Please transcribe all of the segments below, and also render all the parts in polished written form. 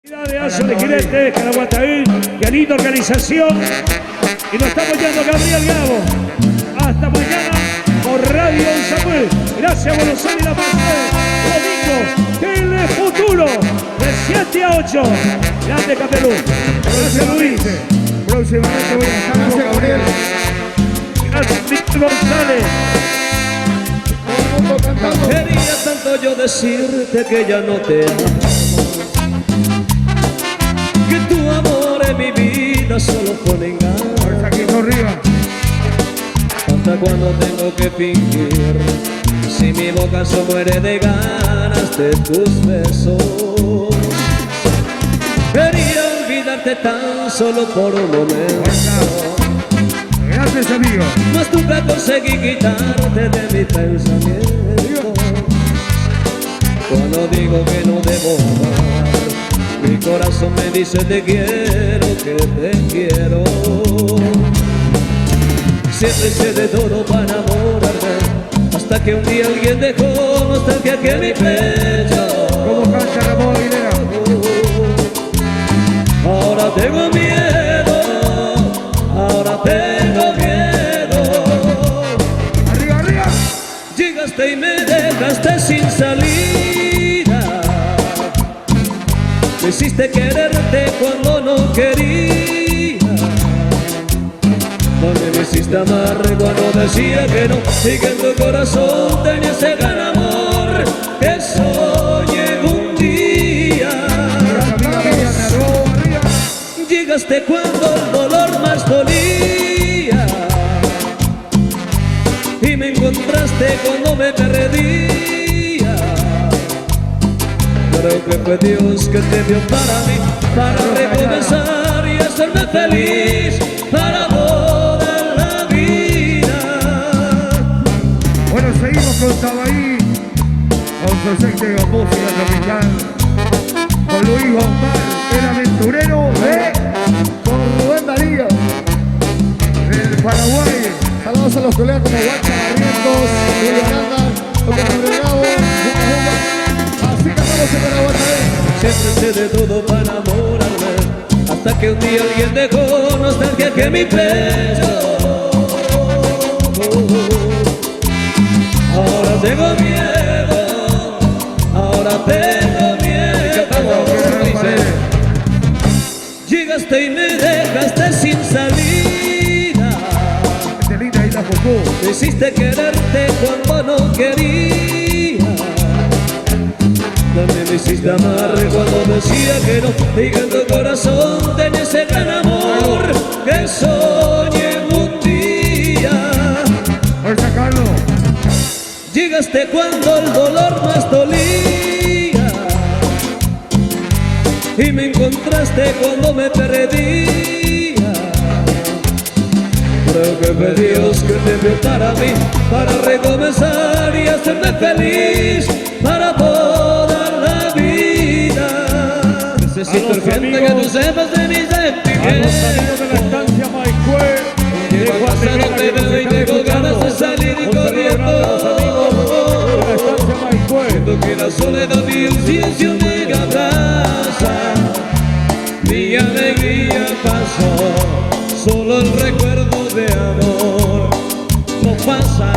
De Aso de Girete, Caraguataí, qué linda organización. Y nos estamos yendo, Gabriel Gabo. Hasta mañana por Radio Samuel. Gracias, Buenos Aires, la domingo, Telefuturo, de 7 a 8. Grande Capelú. Gracias, Luis. Próximamente voy a estar. Gracias, Gabriel. Gracias, Víctor González. Quería tanto yo decirte que ya no te amo, que tu amor en mi vida solo fue engaño. Hasta cuando tengo que fingir, si mi boca se muere de ganas de tus besos. Quería olvidarte tan solo por un momento. Gracias, amigo. Mas nunca conseguí quitarte de mi pensamiento. Cuando digo que no debo amar, mi corazón me dice te quiero, que te quiero. Siempre hice de todo para enamorarme, hasta que un día alguien dejó nostalgia que mi pecho. Como canta Ramón Aguilera. Ahora tengo miedo, ahora tengo miedo. Arriba, arriba. Llegaste y me dejaste sin salida. Me hiciste quererte cuando no quería. Donde me hiciste amar cuando decía que no. Y que en tu corazón tenía ese gran amor que soñé un día. Llegaste cuando el dolor más dolía y me encontraste cuando me perdía. Creo que fue Dios que te dio para mí, para recomenzar y hacerme feliz para toda la vida. Bueno, seguimos con Tabaí, con su secta de música tropical, con Luis Bombal, el aventurero con Rubén Darío, del Paraguay. Saludos a los colegas como Guacha Barrientos, Julio Aranda, Lucas Bravo, así cantamos en Paraguay. Siempre sé de todo para enamorarme, hasta que un día alguien dejó nostalgia que mi pecho. Ahora tengo miedo, ahora tengo miedo. Llegaste y me dejaste sin salida. Me hiciste quererte cuando no quería. También me hiciste amar cuando decía que no. Y que en tu corazón tenía ese gran amor que soñé un día. Por sacarlo. Llegaste cuando el dolor más dolía y me encontraste cuando me perdía. Creo que fue Dios que te dio para mí, para recomenzar y hacerme feliz para toda la vida. Necesito urgente que tú sepas de mis sentimientos. De la estancia Maicue, Llego a casa, no te veo y tengo ganas de salir y corriendo. Siento que la soledad y el silencio me abraza. Mi alegría pasó, solo el recuerdo de amor no pasa.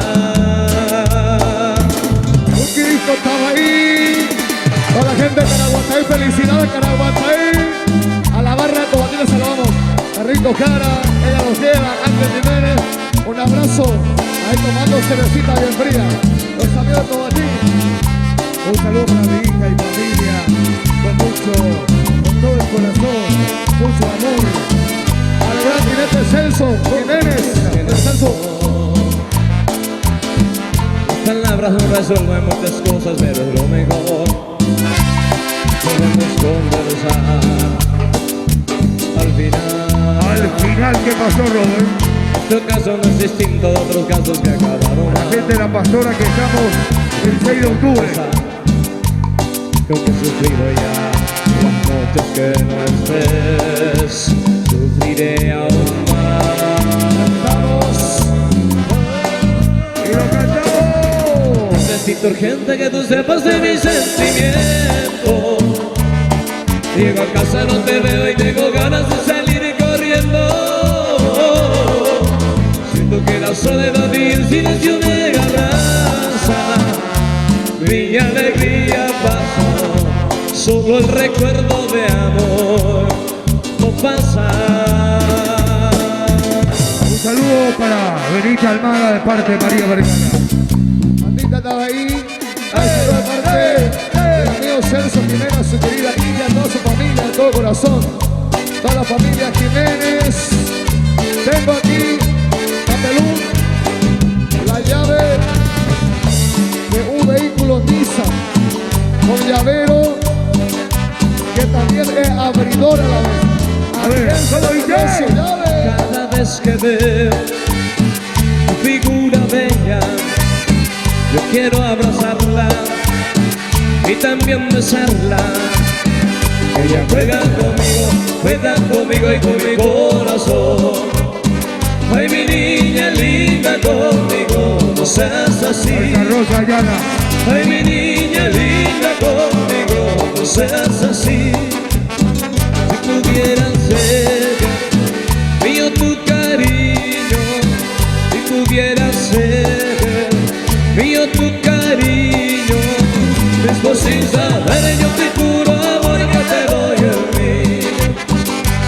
Un Cristo estaba ahí. Toda la gente de Caraguataí, felicidades Caraguataí. A la barra de Cobatines saludamos. A Rico Cara, ella nos lleva, Ángel Jiménez. Un abrazo, ahí tomando cervecita bien fría. Los amigos de Cobatí. Un saludo para mi hija y familia, con todo el corazón, mucho amor. Al gran jinete Celso Jiménez, Celso. Las palabras no resuelven muchas cosas, pero es lo mejor. Podemos conversar al final. ¿Qué pasó, Robert? Tu caso no es distinto de otros casos que acabaron. La gente de la pastora que estamos el 6 de octubre. Creo que he sufrido ya las noches que no estés, sufriré aún más. Y lo cantamos. Necesito urgente que tú sepas de mi sentimiento. Llego a casa, no te veo y tengo ganas de salir corriendo. Siento que la soledad y el silencio me abraza. Mi alegría pasa, solo el recuerdo de amor no pasa. Un saludo para Benita Almada de parte de María Vergara. Andita estaba ahí. Saludo de parte del amigo Celso Jiménez, su querida niña, toda su familia, de todo corazón. Toda la familia Jiménez. Tengo aquí Capelú, la llave de un vehículo Nissan con llavero que también es abridor a la vez. A ver, ¿cómo dice? Cada vez que veo tu figura bella, yo quiero abrazarla y también besarla. Ella juega conmigo y con mi corazón. Ay, mi niña linda conmigo, no seas así. Rosa Ayala. Ay, mi niña linda conmigo, no seas así. Si pudieras ser mío tu cariño, si pudieras ser mío tu cariño, mismo sin saber yo te juro amor que te doy el mío.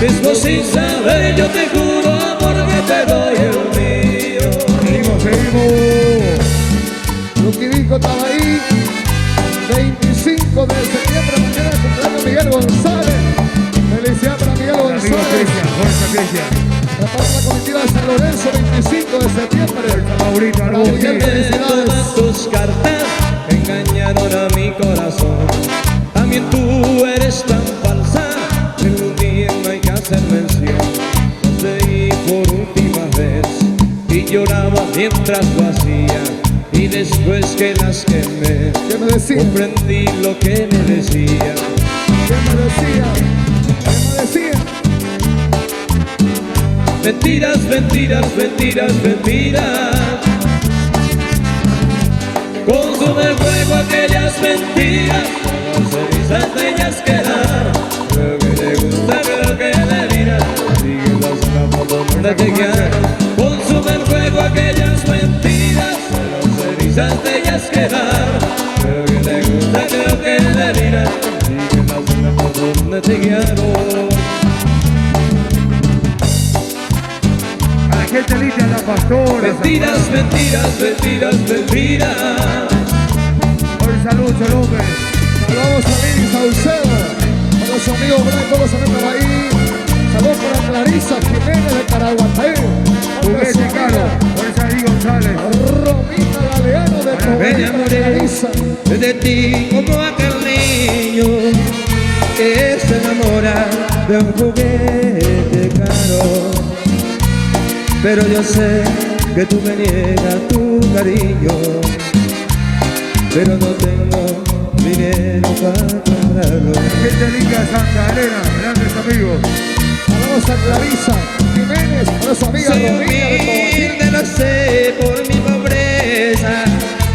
Mismo sin saber yo te juro amor que te doy el mío. Seguimos. Luqui Vico estaba ahí. 25 de septiembre, mañana el cumpleaños Miguel González. Felicidad para Miguel Amigo González. Cristian, fuerza Cristian. La parte de la comitiva de San Lorenzo, 25 de septiembre. Maurito Para Arbuz. Miguel, felicidades. Todas tus cartas engañaron a mi corazón. También tú eres tan falsa, que un día no hay que hacer mención. Los leí por última vez y lloraba mientras lo hacía. Y después que las quemé, ¿Qué me decía? comprendí lo que me decía. ¿Qué me decía? ¿Qué me decía? Mentiras, mentiras, mentiras, mentiras. Consume el fuego aquellas mentiras, las cenizas de ellas quedar. Creo que le gusta, creo que le dirá. Sigue las capas donde te guiaron. Consume el fuego aquellas mentiras, las cenizas de ellas quedar. Creo que le gusta, creo que le dirá. Sigue las capas donde te guiaron. Gente linda, la pastora. Mentiras, mentiras, mentiras, mentiras. Un saludo, López. Saludamos a Lili Saucedo, a los amigos Brian, todos los amigos ahí. Saludos para Clarisa Jiménez de Caraguatay. Juguete caro. Fuerza Di González. Romina Galeano de Me Cobarde, enamoré Clarisa. de ti como aquel niño que se enamora de un juguete caro. Pero yo sé que tú me niegas tu cariño, pero no tengo dinero para comprarlo. Gente linda, Santa Elena. Grandes amigos. Saludos a Clarisa Jiménez, a su amiga Soy Romina de Cobarde. humilde, lo sé por mi pobreza,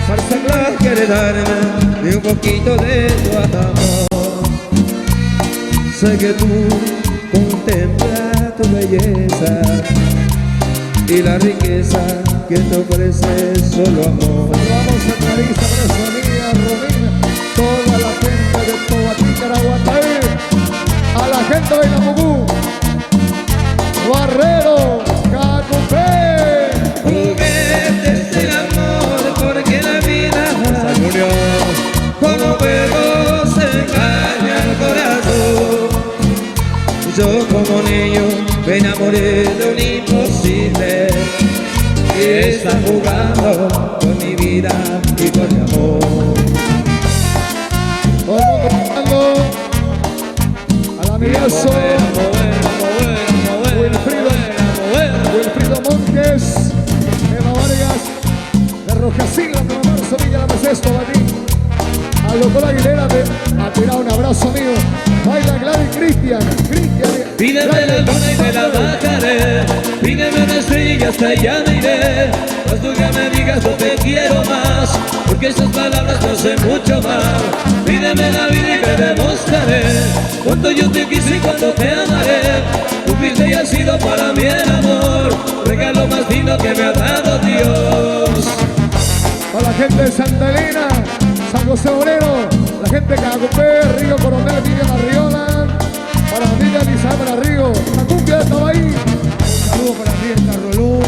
falsa no quiere darme ni un poquito de tu amor. Sé que tú contemplas tu belleza y la riqueza que te ofrece solo amor. Saludamos a Clarisa, para su amiga Romina, toda la gente de Tobatí, Caraguatay, a la gente de Namucú, Barrero, Cacupé. Juguetes del amor, porque la vida como juego se engaña el corazón. Yo como niño me enamoré de un imposible y está jugando con mi vida y con mi amor. Todo el mundo cantando al amigazo Wilfrido Montes, Eva Vargas, de Rojacillo, de Marzo Villa, la Mesesto, Batín, al doctor Aguilera, a tirar un abrazo amigo. Baila Gladys Cristian, Pídeme la luna y te la bajaré. pídeme una estrella y hasta allá me iré. Mas tú que me digas no te quiero más, porque esas palabras no hacen mucho mal. Pídeme la vida y te demostraré cuánto yo te quise y cuánto te amaré. Tú fuiste y has sido para mí el amor, regalo más lindo que me ha dado Dios. Para la gente de Santa Elena, San José Obrero, la gente de Cacupé, Río Coronel, Miriam Arriola, para la familia Elizabeth Río, la cumbia estaba ahí. Un saludo para Rieta Rolú,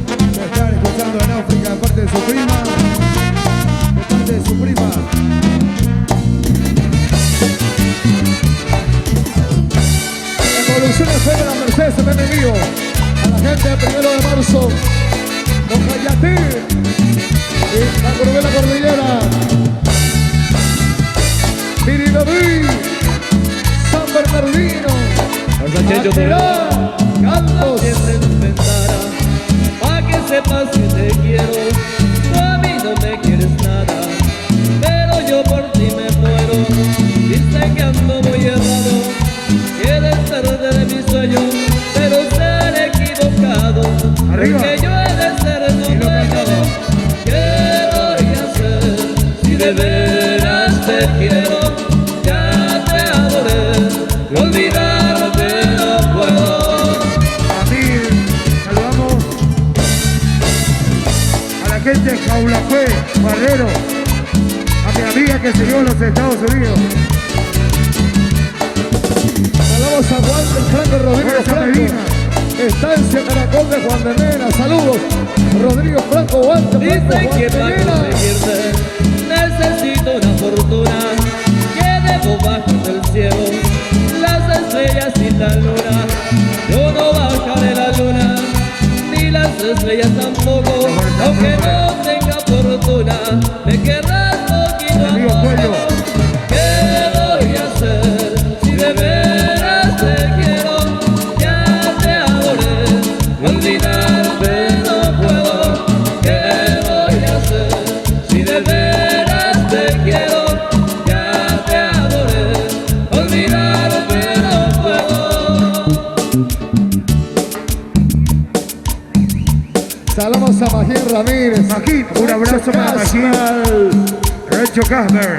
que están escuchando en África de parte de su prima. De parte de su prima. Evoluciones de la Mercedes, se mío. A la gente del 1 de marzo, Don Cayatí y la curva de la cordillera. Miridaví, San Bernardino, Atirá, Cantos. Que se inventara, pa' que sepas que te quiero. Tú a mí no me quieres nada, pero yo por ti me muero. Dicen que ando muy errado, quieres ser de mi sueño, pero ser equivocado. Arriba. Porque yo he de ser tu dueño. ¿Qué voy a hacer si de veras te quiero? Ya te adoré, y olvidarte no puedo. Amir, saludamos a la gente de Jaulafé, Barrero, a mi amiga que se dio en los Estados Unidos. Saludamos a Juan del Franco Rodrigo Fuerza Franco. Medina. Estancia Caracol de Juan de Mena. Saludos. Rodrigo Franco, Juan de Dicen Franco, que Juan para de Mena. conseguirte necesito una fortuna, que debo bajar del cielo las estrellas y la luna. Yo no bajaré la luna, ni las estrellas tampoco, aunque no tenga fortuna, me querrás poquito a Amigo poco. Cuello. ¿Qué voy a hacer si de veras te quiero? Ya te adoré, olvidarte no puedo. ¿Qué voy a hacer si de veras te quiero? Ya te adoré, olvidarte no puedo. Saludamos a Magín Ramírez. Magín, un abrazo para Magín. Rancho Casper.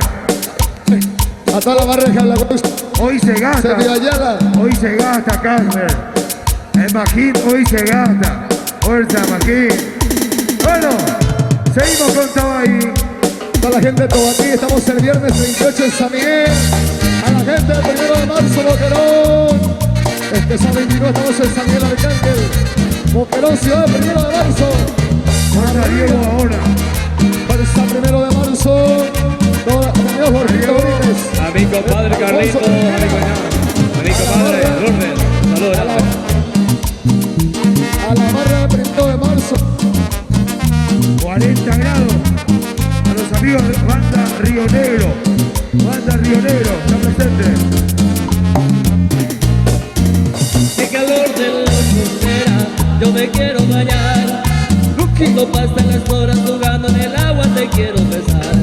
A toda la barra de Jalagüez. Hoy se gasta. Sergio Ayala. Hoy se gasta, Casper. El Magín hoy se gasta. Fuerza, Magín. Bueno, seguimos con Tabay. Toda la gente de Tobatí. Estamos el viernes 28 en San Miguel. A la gente del 1 de marzo, Boquerón. Este sábado 29 estamos en San Miguel Arcángel. Boquerón, ciudad del 1 de marzo. Fuerza, Diego ahora. Fuerza 1 de marzo. Bienvenidos, Jorgito Brites. A mi compadre Carlito, a mi compadre Lourdes, saludos. A la barra del 1 de marzo. 40 grados. A los amigos de Banda Río Negro. Banda Río Negro, está presente. Qué calor de la frontera, yo me quiero bañar. Cuando pasan las horas jugando en el agua te quiero besar.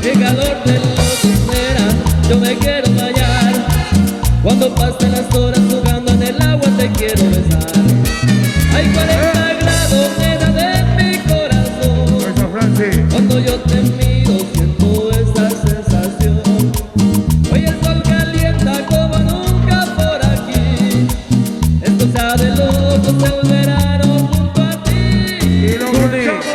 Qué calor de la frontera, yo me quiero bañar. Cuando pasan las horas jugando en el agua te quiero besar. Hay 40 grados nena de mi corazón. Fuerza, Francis. Cuando yo te miro siento esa sensación. Hoy el sol calienta como nunca por aquí. Esto está de locos el verano junto a ti. Y lo escuchamos.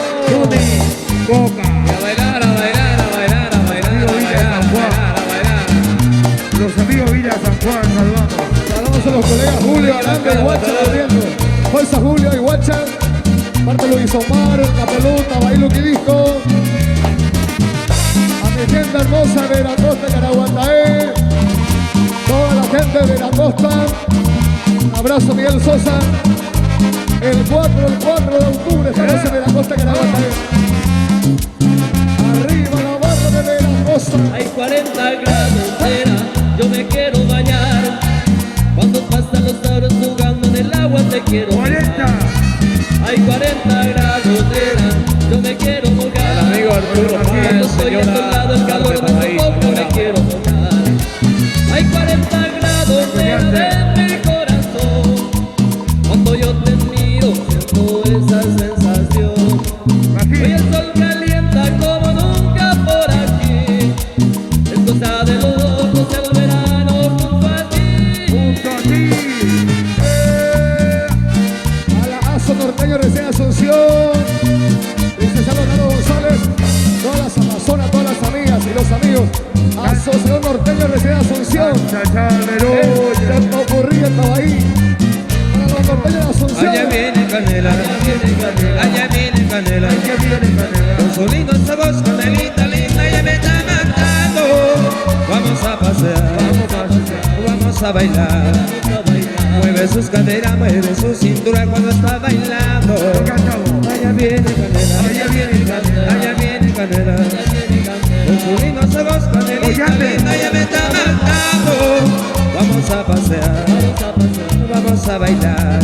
Coca. A bailar, a bailar, a bailar, a bailar, a bailar, a bailar, a bailar. Los amigos Villa San Juan, saludamos. Saludamos a los colegas Julio, Aranda y Guacha abriendo. Fuerza Julio y Guacha. Parte Luis Omar, Capelota, Bailu Quidisco. A mi gente hermosa de Veracosta, Caraguataé. Toda la gente de Veracosta. Un abrazo Miguel Sosa. El 4 de octubre estamos en Veracosta, Caraguataé. Arriba la barra de Veracosta. Hay 40 grados nena, yo me quiero bañar. Cuando pasan los horas jugando en el agua te quiero besar. 40. Hay 40 grados nena, yo me quiero mojar. Amigo Arturo Cuando Páez, estoy a tu lado el calor me sofoca, me quiero mojar. Hay 40 grados nena de mi corazón. Cuando yo te miro a bailar. Mueve sus caderas, mueve su cintura cuando está bailando. Allá viene Canela, allá viene Canela, allá viene Canela. Con sus lindos ojos, Canelita linda, ya me está matando. Vamos a pasear, vamos a bailar.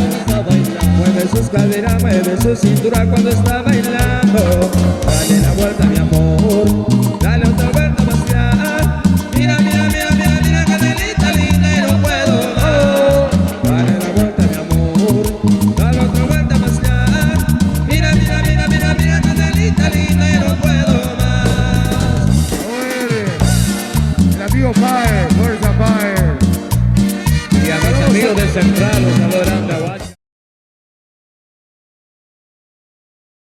Mueve sus caderas, mueve su cintura cuando está bailando. Dale la vuelta, mi amor, dale otra vuelta más ya. Mira, mira, mira, mira, mira, Canelita linda y no puedo más. Dale la vuelta, mi amor, dale otra vuelta más ya. Mira, mira, mira, mira, mira, Canelita linda y no puedo más. El amigo Pae, fuerza Pae. Y a mis amigos de Central, los saludo grande, aguante.